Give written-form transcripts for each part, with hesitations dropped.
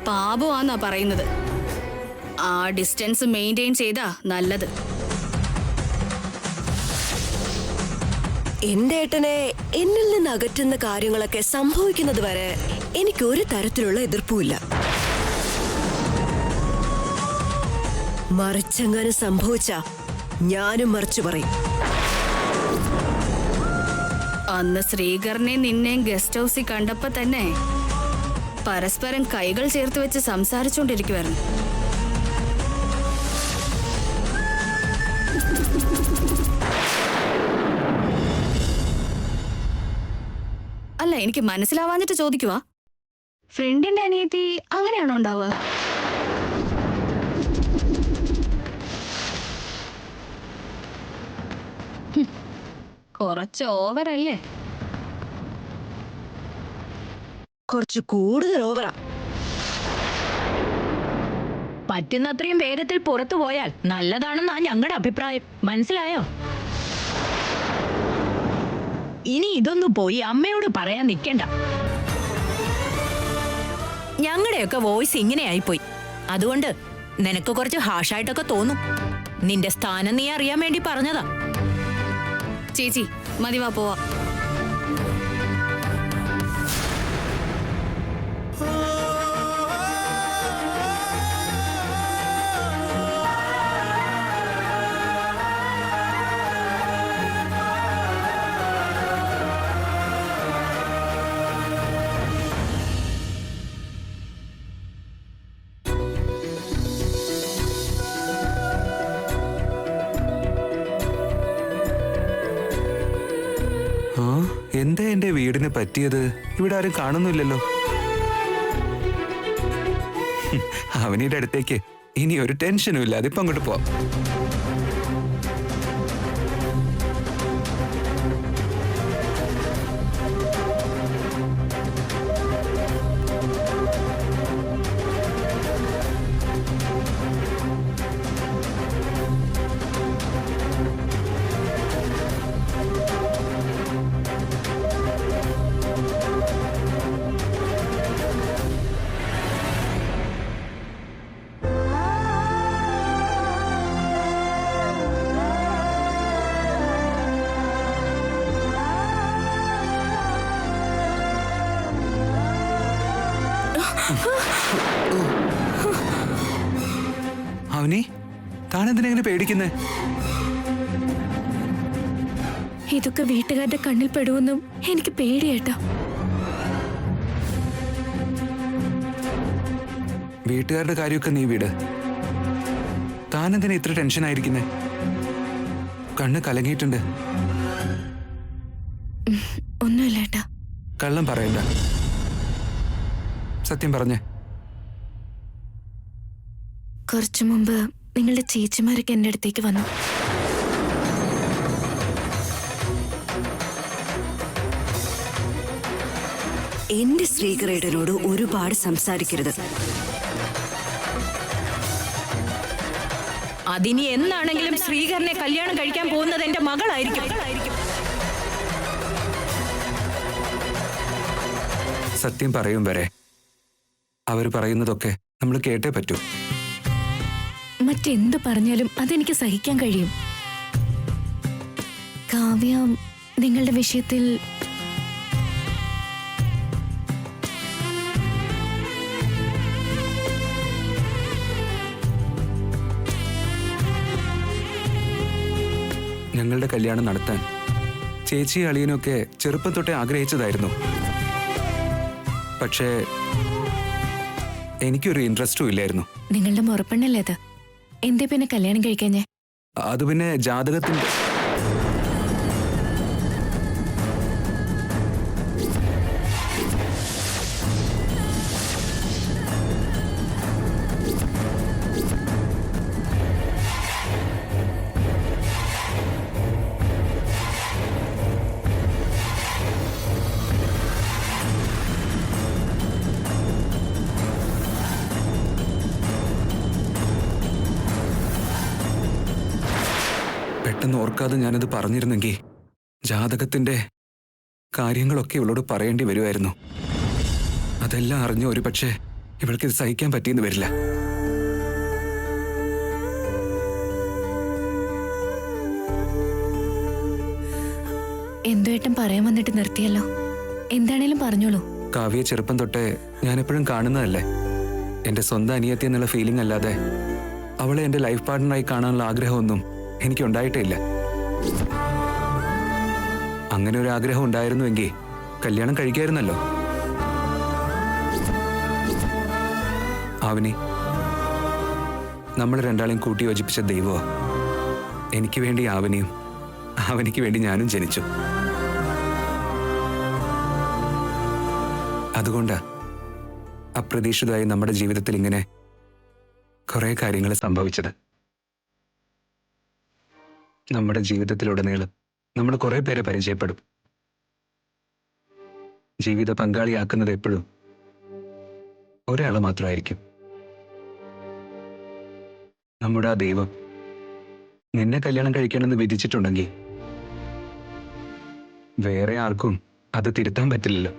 പാപമാന്നാ പറയുന്നത്. ആ distance maintain ചെയ്താ നല്ലത്. എന്റെ ഏട്ടനെ എന്നിൽ നിന്ന് അകറ്റുന്ന കാര്യങ്ങളൊക്കെ സംഭവിക്കുന്നത് വരെ എനിക്ക് ഒരു തരത്തിലുള്ള എതിർപ്പുമില്ല. മറിച്ചെങ്ങാനും സംഭവിച്ച ഞാനും മറിച്ചു പറയും. അന്ന് ശ്രീകരനെ നിന്നെയും ഗസ്റ്റ് ഹൗസിൽ കണ്ടപ്പോ തന്നെ പരസ്പരം കൈകൾ ചേർത്ത് വെച്ച് സംസാരിച്ചുകൊണ്ടിരിക്കുവായിരുന്നു. അല്ല, എനിക്ക് മനസ്സിലാവാഞ്ഞിട്ട് ചോദിക്കുവാ, ഫ്രണ്ടിന്റെ അനിയത്തി അങ്ങനെയാണോ ഉണ്ടാവുക? കുറച്ച് ഓവറല്ലേ? കുറച്ച് കൂടുതൽ ഓവറാ. പറ്റുന്നത്രയും വേഗത്തിൽ പുറത്തു പോയാൽ നല്ലതാണെന്നാ ഞങ്ങളുടെ അഭിപ്രായം. മനസ്സിലായോ? ഇനി ഇതൊന്നു പോയി അമ്മയോട് പറയാൻ നിൽക്കണ്ട. ഞങ്ങളുടെയൊക്കെ വോയിസ് ഇങ്ങനെ ആയിപ്പോയി. അതുകൊണ്ട് നിനക്ക് കുറച്ച് ഹാഷായിട്ടൊക്കെ തോന്നും. നിന്റെ സ്ഥാനം നീ അറിയാൻ വേണ്ടി പറഞ്ഞതാ. ചേച്ചി മതിവാ, പോവാ. എന്താ എന്റെ വീടിന് പറ്റിയത്? ഇവിടെ ആരും കാണുന്നില്ലല്ലോ. അവനിയുടെ അടുത്തേക്ക് ഇനി ഒരു ടെൻഷനും ഇല്ല. അതിപ്പോ അങ്ങോട്ട് പോവാം. അവനി, താനെന്തിനെങ്ങനെ പേടിക്കുന്നേ? ഇതൊക്കെ വീട്ടുകാരുടെ കണ്ണിൽ പെടുമെന്നും എനിക്ക് പേടിയേട്ടാ. വീട്ടുകാരുടെ കാര്യമൊക്കെ നീ വിട്. താനെന്തിനാ ഇത്ര ടെൻഷൻ ആയിരിക്കുന്നേ? കണ്ണ് കലങ്ങിയിട്ടുണ്ട്. ഒന്നുമില്ല ഏട്ടാ. കള്ളം പറയണ്ട, സത്യം പറഞ്ഞേ. കുറച്ചു മുമ്പ് നിങ്ങളുടെ ചേച്ചിമാരൊക്കെ എന്റെ അടുത്തേക്ക് വന്നു. എന്റെ ശ്രീകരേടനോട് ഒരുപാട് സംസാരിക്കരുത്. അതിനി എന്നാണെങ്കിലും ശ്രീകരനെ കല്യാണം കഴിക്കാൻ പോകുന്നത് എന്റെ മകളായിരിക്കും. സത്യം പറയും വരെ അവർ പറയുന്നതൊക്കെ നമ്മൾ കേട്ടേ പറ്റൂ. മറ്റെന്ത് പറഞ്ഞാലും അതെനിക്ക് സഹിക്കാൻ കഴിയും. കാവ്യ നിങ്ങളുടെ വിഷയത്തിൽ ഞങ്ങളുടെ കല്യാണം നടത്താൻ ചേച്ചി അളിയനൊക്കെ ചെറുപ്പം തൊട്ടേ ആഗ്രഹിച്ചതായിരുന്നു. പക്ഷേ എനിക്കൊരു ഇൻട്രസ്റ്റും ഇല്ലായിരുന്നു. നിങ്ങളുടെ മുറപ്പെണ്ണല്ലേ അത്? എന്തേ പിന്നെ കല്യാണം കഴിക്കാഞ്ഞേ? അത് പിന്നെ ജാതകത്തിന്റെ പെട്ടെന്ന് ഓർക്കാതെ ഞാനത് പറഞ്ഞിരുന്നെങ്കിൽ ജാതകത്തിന്റെ കാര്യങ്ങളൊക്കെ ഇവളോട് പറയേണ്ടി വരുമായിരുന്നു. അതെല്ലാം അറിഞ്ഞ ഒരു പക്ഷേ ഇവൾക്കിത് സഹിക്കാൻ പറ്റിയെന്ന് വരില്ല. എന്തുവേട്ടൻ പറയാൻ വന്നിട്ട് നിർത്തിയല്ലോ. എന്താണേലും പറഞ്ഞോളൂ. കാവ്യ ചെറുപ്പം തൊട്ടേ ഞാൻ എപ്പോഴും കാണുന്നതല്ലേ. എന്റെ സ്വന്തം അനിയത്തി എന്നുള്ള ഫീലിംഗ് അല്ലാതെ അവളെ എന്റെ ലൈഫ് പാർട്ട്ണറായി കാണാനുള്ള ആഗ്രഹമൊന്നും എനിക്കുണ്ടായിട്ടേ ഇല്ല. അങ്ങനെ ഒരു ആഗ്രഹം ഉണ്ടായിരുന്നുവെങ്കിൽ കല്യാണം കഴിക്കായിരുന്നല്ലോ. ആവനി, നമ്മൾ രണ്ടാളെയും കൂട്ടി യോജിപ്പിച്ച ദൈവമോ. എനിക്ക് വേണ്ടി ആവനിയും അവനിക്ക് വേണ്ടി ഞാനും ജനിച്ചു. അതുകൊണ്ടാ അപ്രതീക്ഷിതമായി നമ്മുടെ ജീവിതത്തിൽ ഇങ്ങനെ കുറെ കാര്യങ്ങൾ സംഭവിച്ചത്. നമ്മുടെ ജീവിതത്തിലുടനീളം നമ്മൾ കുറെ പേരെ പരിചയപ്പെടും. ജീവിത പങ്കാളിയാക്കുന്നത് എപ്പോഴും ഒരാള് മാത്രമായിരിക്കും. നമ്മുടെ ആ ദൈവം നിന്നെ കല്യാണം കഴിക്കണമെന്ന് വിധിച്ചിട്ടുണ്ടെങ്കിൽ വേറെ ആർക്കും അത് തിരുത്താൻ പറ്റില്ലല്ലോ.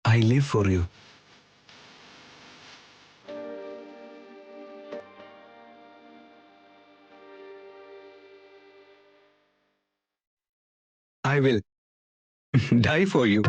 I live for you. I will die for you.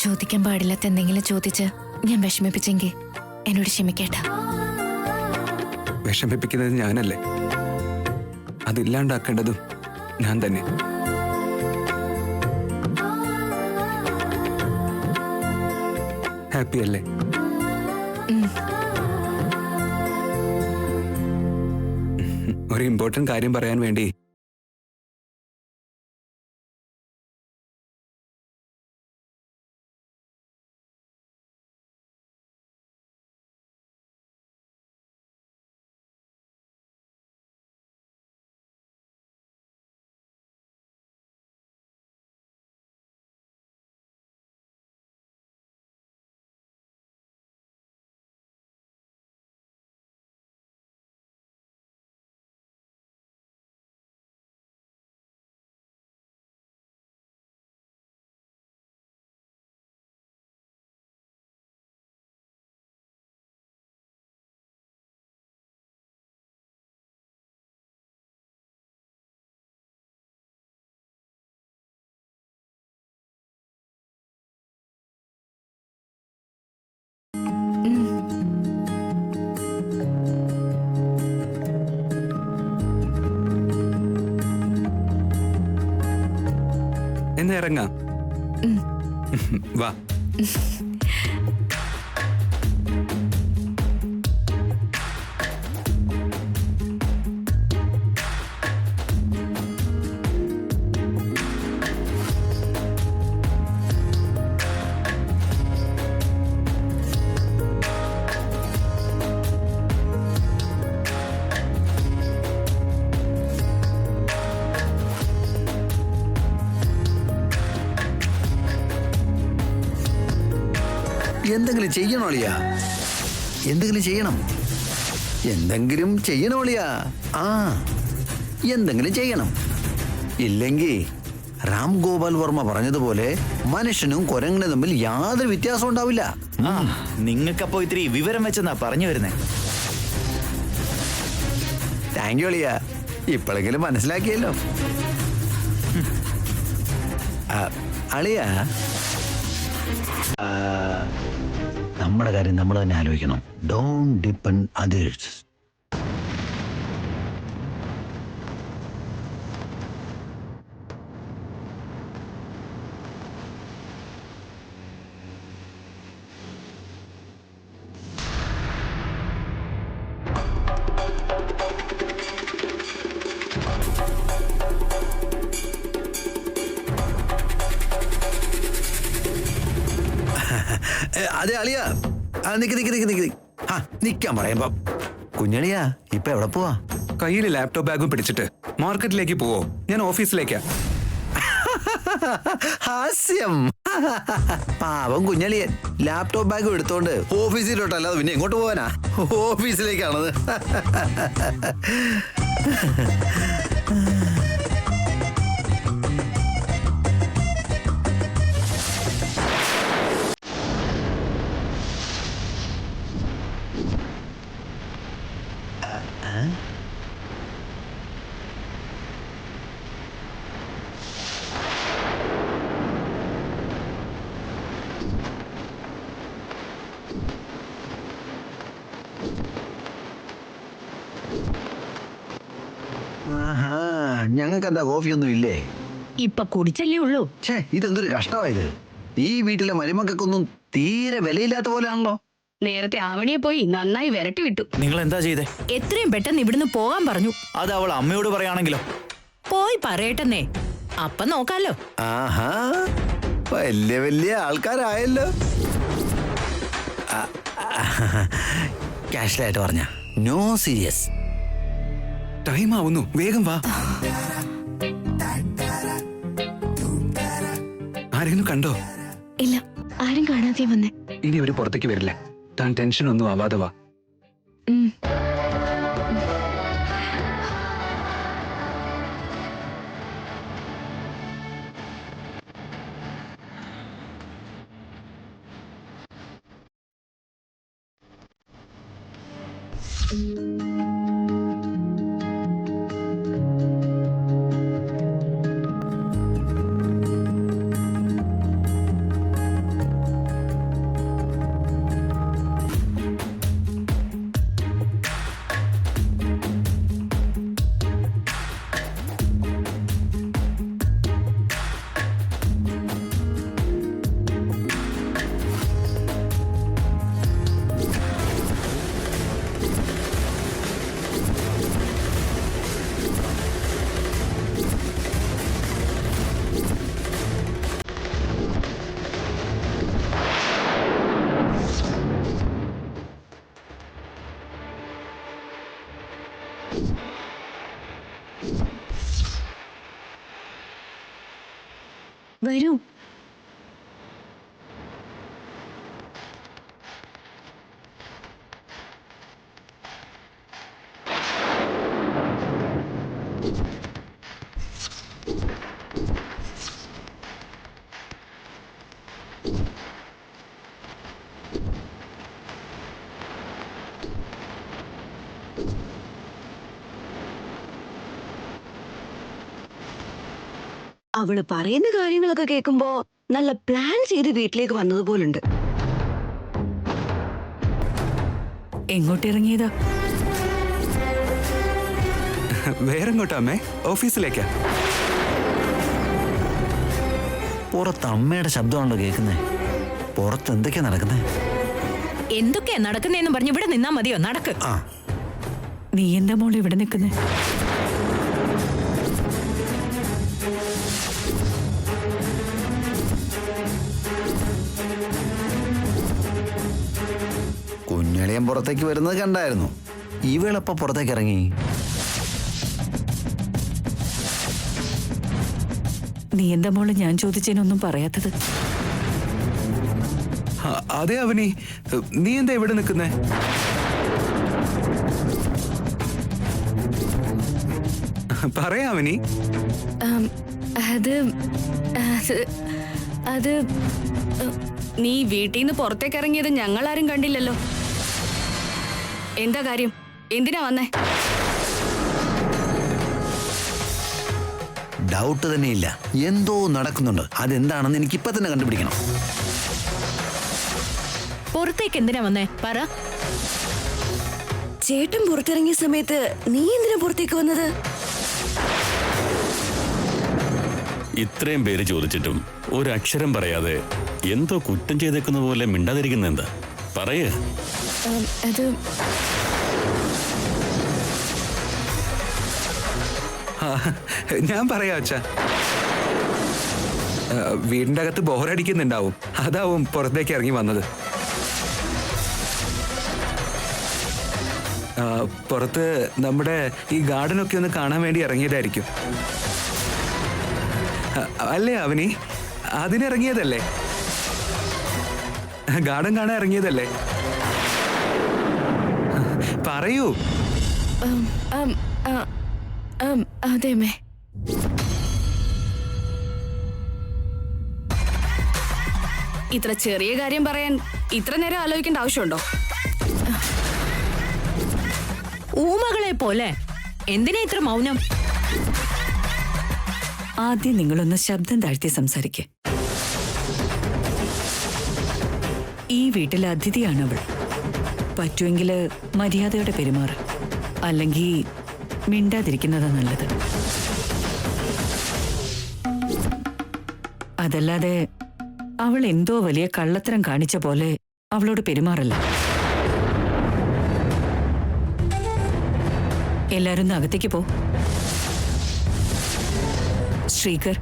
ചോദിക്കാൻ പാടില്ലാത്ത എന്തെങ്കിലും ചോദിച്ച് ഞാൻ വിഷമിപ്പിച്ചെങ്കിൽ എന്നോട് ക്ഷമിക്കേട്ട. വിഷമിപ്പിക്കുന്നത് ഞാനല്ലേ, അതില്ലാണ്ടാക്കേണ്ടതും ഞാൻ തന്നെ. ഹാപ്പി അല്ലേ? ഒരു ഇമ്പോർട്ടന്റ് കാര്യം പറയാൻ വേണ്ടി എന്ന് ഇറങ്ങാം. വാ. എന്തെങ്കിലും ചെയ്യണോളിയാ, എന്തെങ്കിലും ചെയ്യണം, എന്തെങ്കിലും ചെയ്യണോളിയാ. ആ, എന്തെങ്കിലും ചെയ്യണം. ഇല്ലെങ്കിൽ രാം ഗോപാൽ വർമ്മ പറഞ്ഞതുപോലെ മനുഷ്യനും കുരങ്ങനും തമ്മിൽ യാതൊരു വ്യത്യാസം ഉണ്ടാവില്ല. നിങ്ങൾക്കപ്പോ ഇത്തിരി വിവരം വെച്ചെന്നാ പറഞ്ഞു വരുന്നേ. താങ്ക് യു അളിയ, ഇപ്പോഴെങ്കിലും മനസ്സിലാക്കിയല്ലോ. അളിയ, നമ്മുടെ കാര്യം നമ്മൾ തന്നെ ആലോചിക്കണം. Don't depend others. അതെ അളിയ, നിക്കാൻ പറയുമ്പോ കുഞ്ഞളിയാ ഇപ്പൊ എവിടെ പോവാ? കയ്യിൽ ലാപ്ടോപ്പ് ബാഗും പിടിച്ചിട്ട് മാർക്കറ്റിലേക്ക് പോവോ? ഞാൻ ഓഫീസിലേക്കാ. ഹാസ്യം. പാവം കുഞ്ഞളിയൻ ലാപ്ടോപ്പ് ബാഗും എടുത്തോണ്ട് ഓഫീസിലോട്ടല്ലാതെ പിന്നെ എങ്ങോട്ട് പോവാനാ? ഓഫീസിലേക്കാണത്. ഞങ്ങൾക്ക് എന്താ കോഫിയൊന്നും ഇല്ലേ? ഇപ്പൊ കുടിച്ചല്ലേ ഉള്ളൂ. ഛേ, ഇതെന്തൊരു കഷ്ടമായത്. ഈ വീട്ടിലെ മരുമക്കൊന്നും തീരെ വിലയില്ലാത്ത പോലെയാണല്ലോ. നേരത്തെ ആവണിയെ പോയി നന്നായി വിരട്ടി വിട്ടു. നിങ്ങൾ എന്താ ചെയ്തേ? എത്രയും പെട്ടെന്ന് ഇവിടുന്ന് പോകാൻ പറഞ്ഞു. അത് അവൾ അമ്മയോട് പറയാണെങ്കിലോ? പോയി പറയട്ടെന്നേ, അപ്പൊ നോക്കാലോ. ആഹാ, വലിയ വലിയ ആൾക്കാരായല്ലോ. കാഷ്വലായിട്ട് പറഞ്ഞ, നോ സീരിയസ്. ടൈം ആവുന്നു, വേഗം വാ. ആരെങ്കിലും കണ്ടോ? ഇല്ല, ആരും കാണാതെ വന്നേ. ഇനി അവര് പുറത്തേക്ക് വരില്ല. താൻ ടെൻഷൻ ഒന്നും ആവാതെ വാ. ഉം. വരൂ. അവള് പറയുന്ന കാര്യങ്ങളൊക്കെ കേൾക്കുമ്പോ നല്ല പ്ലാൻ ചെയ്ത് വീട്ടിലേക്ക് വന്നതുപോലുണ്ട്. എങ്ങോട്ടിറങ്ങിയതാ? വേറെങ്ങോട്ടാ അമ്മേ? ഓഫീസിലേക്കാ. പുറത്ത് അമ്മയുടെ ശബ്ദമാണല്ലോ കേൾക്കുന്നേ. പുറത്ത് എന്തൊക്കെയാ നടക്കുന്നേ? എന്തൊക്കെയാ നടക്കുന്നേന്ന് പറഞ്ഞ് ഇവിടെ നിന്നാ മതിയോ? നടക്ക്. ആ, നീ എന്താ മോള് ഇവിടെ നിൽക്കുന്നേ? കുഞ്ഞളിയൻ പുറത്തേക്ക് വരുന്നത് കണ്ടായിരുന്നു. ഇവളെപ്പ പുറത്തേക്ക് ഇറങ്ങി? നീ എന്താ മോള് ഞാൻ ചോദിച്ചതിനൊന്നും പറയാത്തത്? അതെ അവനി, നീ എന്താ ഇവിടെ നിൽക്കുന്നേ? പറയാ അവനി. അത് അത് അത് നീ വീട്ടിൽ നിന്ന് പുറത്തേക്ക് ഇറങ്ങിയത് ഞങ്ങളാരും കണ്ടില്ലല്ലോ. എന്താ കാര്യം? എന്തിനാ വന്നേ? ഡൗട്ട് തന്നെയില്ല, എന്തോ നടക്കുന്നുണ്ട്. അതെന്താണെന്ന് എനിക്ക് ഇപ്പൊ തന്നെ കണ്ടുപിടിക്കണം. പുറത്തേക്ക് എന്തിനാ വന്നേ? പറ. ചേട്ടൻ പുറത്തിറങ്ങിയ സമയത്ത് നീ എന്തിനാ പുറത്തേക്ക് വന്നത്? ഇത്രയും പേര് ചോദിച്ചിട്ടും ഒരക്ഷരം പറയാതെ എന്തോ കുറ്റം ചെയ്തേക്കുന്ന പോലെ മിണ്ടാതിരിക്കുന്ന എന്താ? പറയേ. അത് ഞാൻ പറയാ അച്ഛാ. വീടിന്റെ അകത്ത് ബോറടിക്കുന്നുണ്ടാവും, അതാവും പുറത്തേക്ക് ഇറങ്ങി വന്നത്. പുറത്ത് നമ്മുടെ ഈ ഗാർഡനൊക്കെ ഒന്ന് കാണാൻ വേണ്ടി ഇറങ്ങിയതായിരിക്കും. അല്ലേ അവനി? അതിനിറങ്ങിയതല്ലേ? ഗാർഡൻ കാണാൻ ഇറങ്ങിയതല്ലേ? പറയൂ. അതെ അമ്മേ. ഇത്ര ചെറിയ കാര്യം പറയാൻ ഇത്ര നേരം ആലോചിക്കേണ്ട ആവശ്യമുണ്ടോ? ഊമകളെ പോലെ എന്തിനാ ഇത്ര മൗനം? ആദ്യം നിങ്ങളൊന്ന് ശബ്ദം താഴ്ത്തി സംസാരിക്കേ. ഈ വീട്ടിലെ അതിഥിയാണ് അവൾ. പറ്റുമെങ്കിൽ മര്യാദയോടെ പെരുമാറ്, അല്ലെങ്കിൽ മിണ്ടാതിരിക്കുന്നതാ നല്ലത്. അതല്ലാതെ അവൾ എന്തോ വലിയ കള്ളത്തരം കാണിച്ച പോലെ അവളോട് പെരുമാറല്ല. എല്ലാരും ഒന്ന് അകത്തേക്ക് പോ. ശ്രീകർ,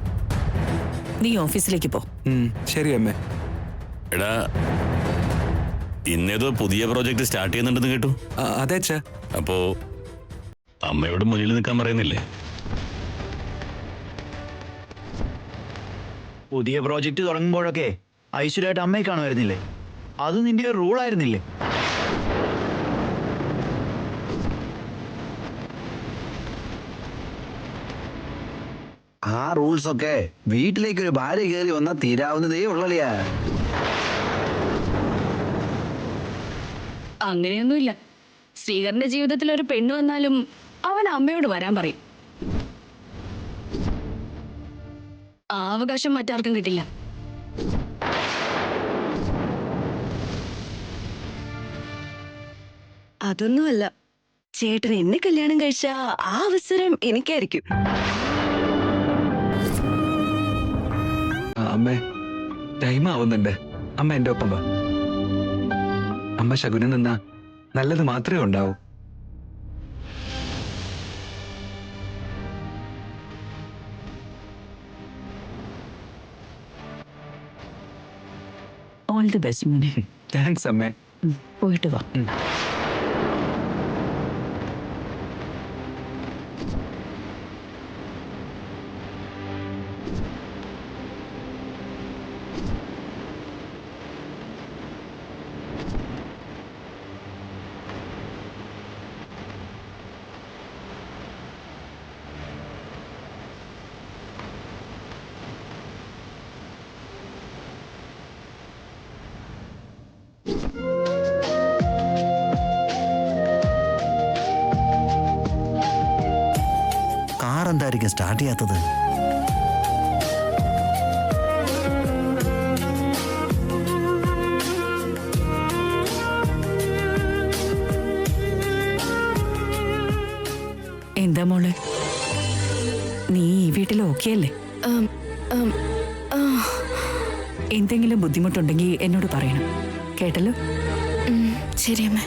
നീ ഓഫീസിലേക്ക് പോ. ശരി അമ്മേ. എടാ, ഇന്നേതോ പുതിയ പ്രോജക്റ്റ് സ്റ്റാർട്ട് ചെയ്യുന്നുണ്ടെന്ന് കേട്ടു. അതെ അച്ഛാ. അപ്പോ അമ്മയോട് മുന്നിൽ നിൽക്കാൻ പറയുന്നില്ലേ? പുതിയ പ്രോജക്റ്റ് തുടങ്ങുമ്പോഴൊക്കെ ഐശ്വര്യമായിട്ട് അമ്മയെ കാണുമായിരുന്നില്ലേ? അത് നിന്റെ ഒരു റൂളായിരുന്നില്ലേ? ആ റൂൾസ് ഒക്കെ വീട്ടിലേക്ക് ഒരു ഭാര്യ കയറി വന്നാൽ തീരാവുന്നതേ ഉള്ളലിയാ. അങ്ങനെയൊന്നുമില്ല. ശ്രീകറിന്റെ ജീവിതത്തിൽ ഒരു പെണ്ണ് വന്നാലും അവൻ അമ്മയോട് വരാൻ പറയും. ആ അവകാശം മറ്റാർക്കും കിട്ടില്ല. അതൊന്നുമല്ല, ചേട്ടൻ എന്നെ കല്യാണം കഴിച്ച ആ അവസരം എനിക്കായിരിക്കും. അമ്മേ, ടൈം ആവുന്നുണ്ട്. അമ്മ എന്റെ ഒപ്പം വാ. അമ്മ ശകുനം നിന്നാ നല്ലത് മാത്രമേ ഉണ്ടാവൂ. ഓൾ ദി ബെസ്റ്റ് മോനെ. താങ്ക്സ് അമ്മേ. പോയിട്ട് വാ. കാർ എന്തായിരിക്കും സ്റ്റാർട്ട് ചെയ്യാത്തത്? എന്താ മോളെ, നീ ഈ വീട്ടിൽ ഓക്കെ അല്ലേ? എന്തെങ്കിലും ബുദ്ധിമുട്ടുണ്ടെങ്കിൽ എന്നോട് പറയണം, കേട്ടല്ലോ? ശരി അമ്മേ.